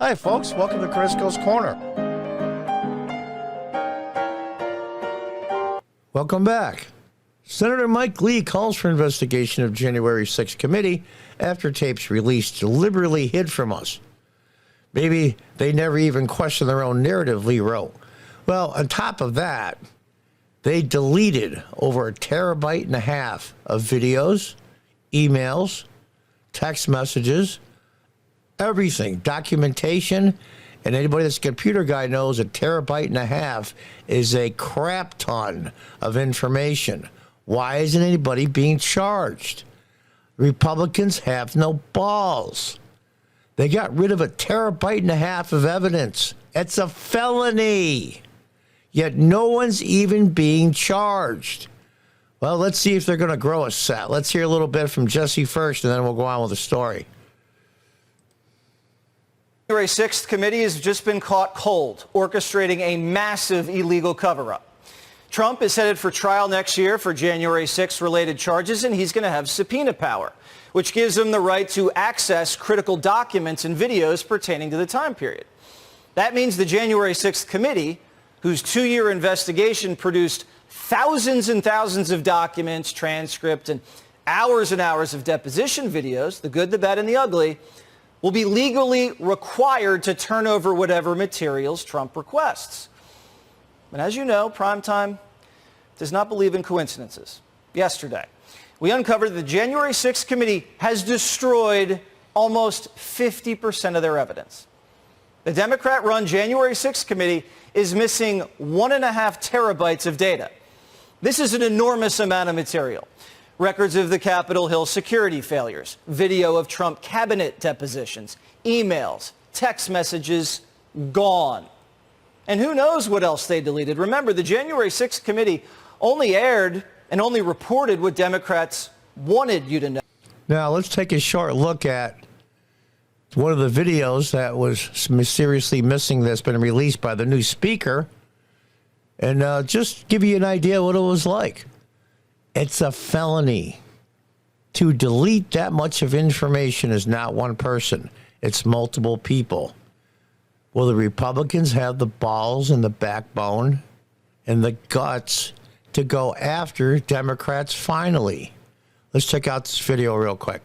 Hi, folks. Welcome to Crisco's Corner. Welcome back. Senator Mike Lee calls for investigation of January 6th committee after tapes released deliberately hid from us. Maybe they never even questioned their own narrative, Lee wrote. Well, on top of that, they deleted over 1.5 terabytes of videos, emails, text messages, everything, documentation, and anybody that's a computer guy knows 1.5 terabytes is a crap ton of information. Why isn't anybody being charged? Republicans have no balls. They got rid of 1.5 terabytes of evidence. It's a felony. Yet no one's even being charged. Well, let's see if they're going to grow a set. Let's hear a little bit from Jesse first, and then we'll go on with the story. January 6th committee has just been caught cold, orchestrating a massive illegal cover-up. Trump is headed for trial next year for January 6th related charges, and he's going to have subpoena power, which gives him the right to access critical documents and videos pertaining to the time period. That means the January 6th committee, whose 2-year investigation produced thousands and thousands of documents, transcript, and hours of deposition videos, the good, the bad, and the ugly, will be legally required to turn over whatever materials Trump requests. But as you know, Primetime does not believe in coincidences. Yesterday, we uncovered that the January 6th committee has destroyed almost 50% of their evidence. The Democrat-run January 6th committee is missing 1.5 terabytes of data. This is an enormous amount of material. Records of the Capitol Hill security failures, video of Trump cabinet depositions, emails, text messages, gone. And who knows what else they deleted. Remember, the January 6th committee only aired and only reported what Democrats wanted you to know. Now, let's take a short look at one of the videos that was mysteriously missing that's been released by the new speaker, and just give you an idea what it was like. It's a felony. To delete that much of information is not one person. It's multiple people. Will the Republicans have the balls and the backbone and the guts to go after Democrats finally? Let's check out this video real quick.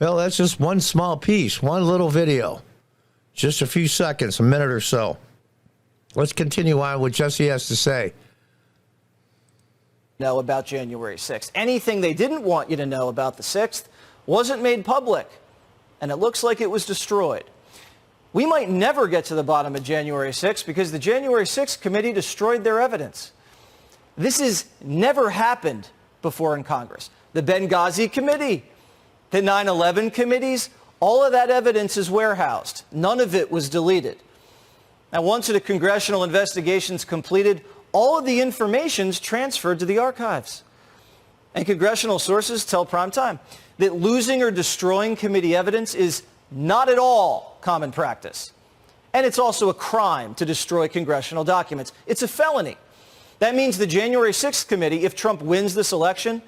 Well, that's just one small piece, one little video. Just a few seconds, a minute or so. Let's continue on what Jesse has to say. Know about January 6th. Anything they didn't want you to know about the 6th wasn't made public, and it looks like it was destroyed. We might never get to the bottom of January 6th because the January 6th committee destroyed their evidence. This has never happened before in Congress. The Benghazi committee, the 9/11 committees, all of that evidence is warehoused. None of it was deleted. Now, once the congressional investigation's completed, all of the information's transferred to the archives. And congressional sources tell Primetime that losing or destroying committee evidence is not at all common practice. And it's also a crime to destroy congressional documents. It's a felony. That means the January 6th committee, if Trump wins this election,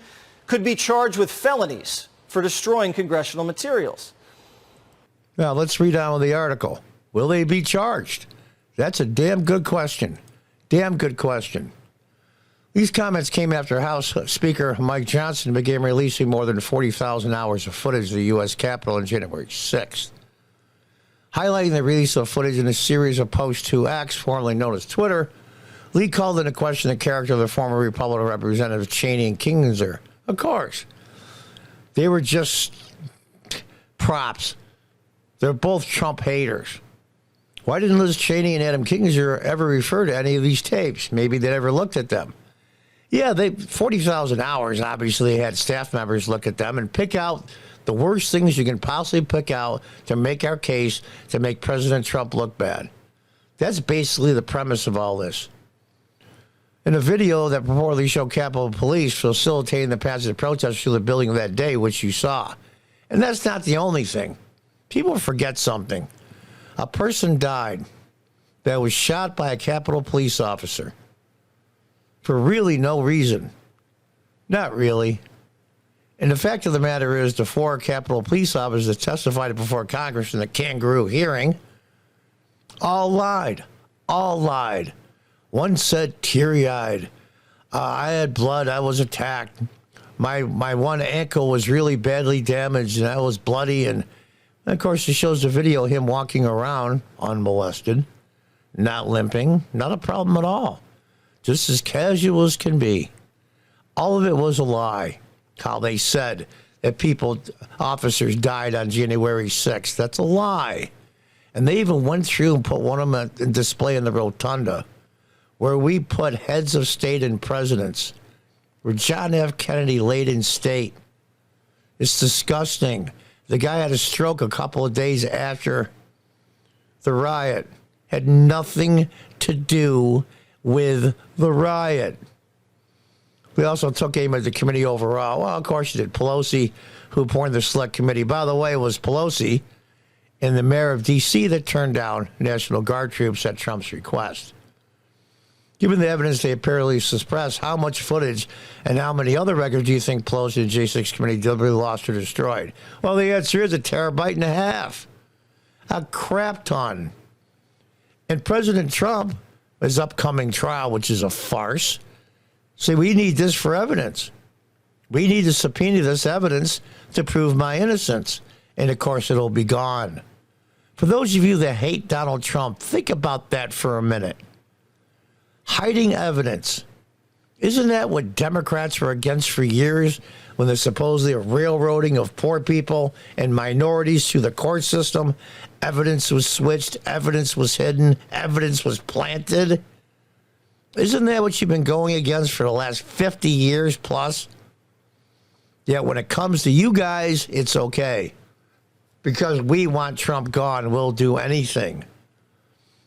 could be charged with felonies for destroying congressional materials. Now, let's read on with the article. Will they be charged? That's a damn good question. Damn good question. These comments came after House Speaker Mike Johnson began releasing more than 40,000 hours of footage of the U.S. Capitol on January 6th. Highlighting the release of footage in a series of posts to X, formerly known as Twitter, Lee called into question the character of the former Republican Representative Cheney and Kinzinger. Of course. They were just props. They're both Trump haters. Why didn't Liz Cheney and Adam Kinzinger ever refer to any of these tapes? Maybe they never looked at them. Yeah, 40,000 hours, obviously, they had staff members look at them and pick out the worst things you can possibly pick out to make our case to make President Trump look bad. That's basically the premise of all this. In a video that purportedly showed Capitol Police facilitating the passage of protesters through the building that day, which you saw. And that's not the only thing. People forget something. A person died that was shot by a Capitol Police officer for really no reason. Not really. And the fact of the matter is the 4 Capitol Police officers that testified before Congress in the kangaroo hearing all lied. All lied. One said teary-eyed, I had blood, I was attacked. My one ankle was really badly damaged and I was bloody. And of course, it shows the video of him walking around unmolested, not limping, not a problem at all. Just as casual as can be. All of it was a lie. How they said that officers died on January 6th. That's a lie. And they even went through and put one of them in display in the rotunda where we put heads of state and presidents, where John F. Kennedy laid in state. It's disgusting. The guy had a stroke a couple of days after the riot. Had nothing to do with the riot. We also took aim at the committee overall. Well, of course you did. Pelosi, who appointed the select committee. By the way, it was Pelosi and the mayor of D.C. that turned down National Guard troops at Trump's request. Given the evidence they apparently suppressed, how much footage and how many other records do you think Pelosi and J6 committee deliberately lost or destroyed? Well, the answer is 1.5 terabytes. A crap ton. And President Trump, his upcoming trial, which is a farce, say we need this for evidence. We need to subpoena this evidence to prove my innocence. And, of course, it'll be gone. For those of you that hate Donald Trump, think about that for a minute. Hiding evidence. Isn't that what Democrats were against for years when there's supposedly a railroading of poor people and minorities through the court system? Evidence was switched, evidence was hidden, evidence was planted. Isn't that what you've been going against for the last 50 years plus? Yet when it comes to you guys, it's okay. Because we want Trump gone, we'll do anything.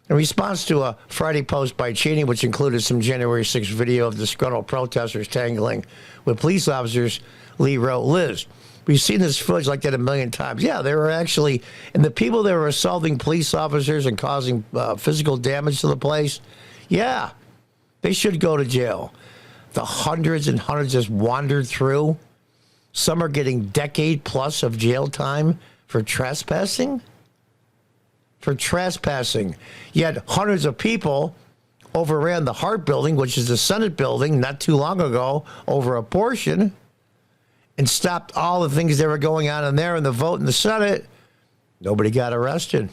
In response to a Friday post by Cheney, which included some January 6th video of disgruntled protesters tangling with police officers, Lee wrote, Liz, we've seen this footage like that a million times. Yeah, they were actually, and the people that were assaulting police officers and causing physical damage to the place, yeah, they should go to jail. The hundreds and hundreds just wandered through. Some are getting decade plus of jail time for trespassing. For trespassing. Yet hundreds of people overran the Hart building, which is the Senate building, not too long ago, over abortion, and stopped all the things that were going on in there in the vote in the Senate. Nobody got arrested.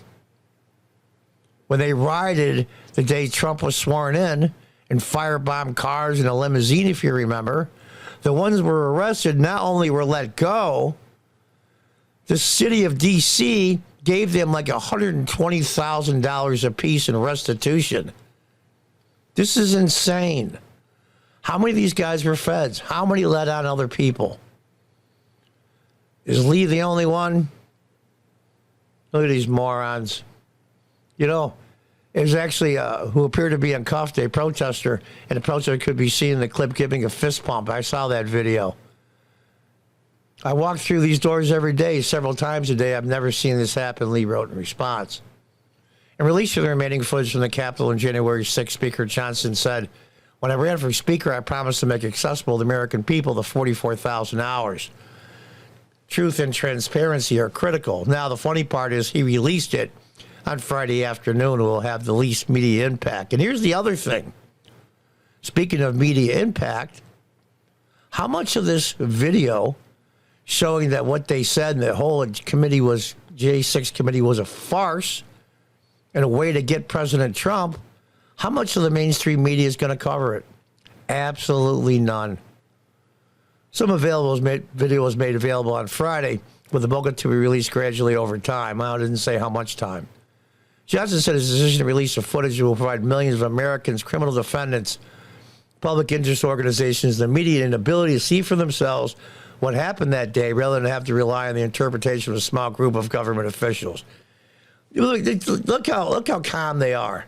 When they rioted the day Trump was sworn in and firebombed cars in a limousine, if you remember, the ones who were arrested not only were let go, the city of D.C. gave them like $120,000 apiece in restitution. This is insane. How many of these guys were feds? How many let on other people? Is Lee the only one? Look at these morons. You know, it was actually who appeared to be uncuffed, a protester, and the protester could be seen in the clip giving a fist pump. I saw that video. I walk through these doors every day, several times a day. I've never seen this happen, Lee wrote in response. In release of the remaining footage from the Capitol on January 6th, Speaker Johnson said, when I ran for Speaker, I promised to make accessible to the American people the 44,000 hours. Truth and transparency are critical. Now, the funny part is he released it on Friday afternoon. It will have the least media impact. And here's the other thing. Speaking of media impact, how much of this video showing that what they said and the whole committee was, J6 committee was a farce and a way to get President Trump, how much of the mainstream media is going to cover it? Absolutely none. Some video was made available on Friday with the bulk to be released gradually over time. Well, I didn't say how much time. Johnson said his decision to release the footage will provide millions of Americans, criminal defendants, public interest organizations, the immediate inability to see for themselves what happened that day rather than have to rely on the interpretation of a small group of government officials. Look how calm they are.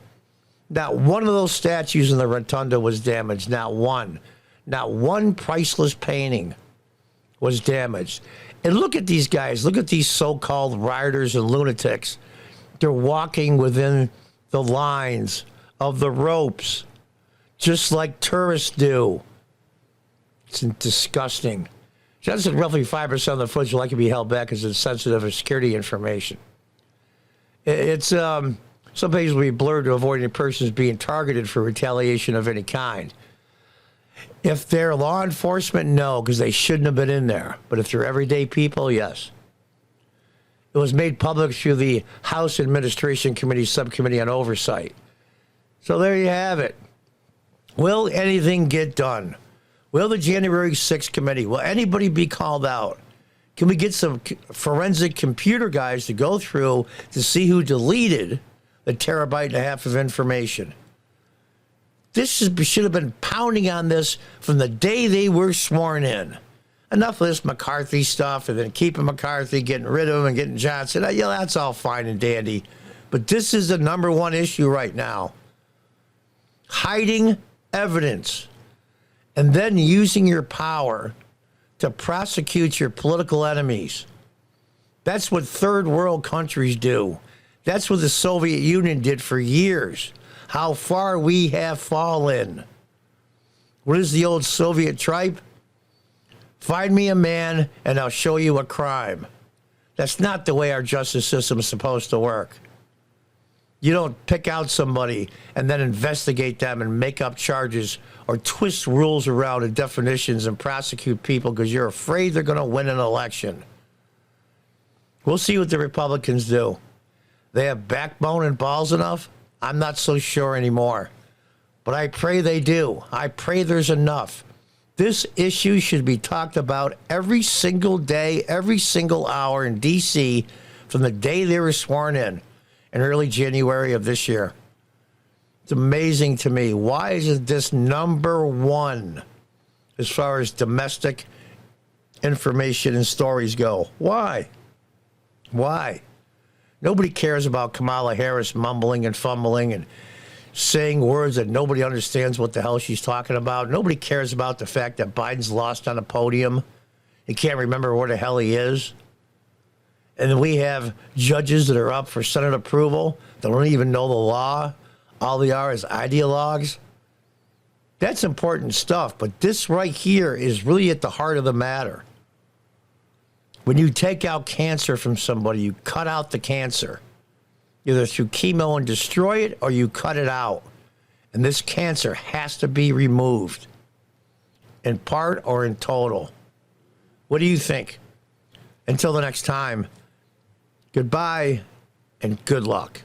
Not one of those statues in the rotunda was damaged. Not one. Not one priceless painting was damaged. And look at these guys. Look at these so-called rioters and lunatics. They're walking within the lines of the ropes, just like tourists do. It's disgusting. Just roughly 5% of the footage will likely be held back because it's sensitive or security information. It's some pages will be blurred to avoid any persons being targeted for retaliation of any kind. If they're law enforcement, no, because they shouldn't have been in there. But if they're everyday people, yes. It was made public through the House Administration Committee Subcommittee on Oversight. So there you have it. Will anything get done? Will the January 6th committee, will anybody be called out? Can we get some forensic computer guys to go through to see who deleted the terabyte and a half of information? This should have been pounding on this from the day they were sworn in. Enough of this McCarthy stuff and then keeping McCarthy, getting rid of him and getting Johnson. Yeah, that's all fine and dandy. But this is the number one issue right now. Hiding evidence and then using your power to prosecute your political enemies. That's what third world countries do. That's what the Soviet Union did for years. How far we have fallen. What is the old Soviet tripe? Find me a man and I'll show you a crime. That's not the way our justice system is supposed to work. You don't pick out somebody and then investigate them and make up charges or twist rules around and definitions and prosecute people because you're afraid they're going to win an election. We'll see what the Republicans do. They have backbone and balls enough? I'm not so sure anymore. But I pray they do. I pray there's enough. This issue should be talked about every single day, every single hour in D.C. from the day they were sworn in early January of this year. It's amazing to me. Why is this number one as far as domestic information and stories go? Why? Why? Nobody cares about Kamala Harris mumbling and fumbling and saying words that nobody understands what the hell she's talking about. Nobody cares about the fact that Biden's lost on a podium. He can't remember where the hell he is. And then we have judges that are up for Senate approval that don't even know the law. All they are is ideologues. That's important stuff. But this right here is really at the heart of the matter. When you take out cancer from somebody, you cut out the cancer. Either through chemo and destroy it, or you cut it out. And this cancer has to be removed. In part or in total. What do you think? Until the next time, goodbye and good luck.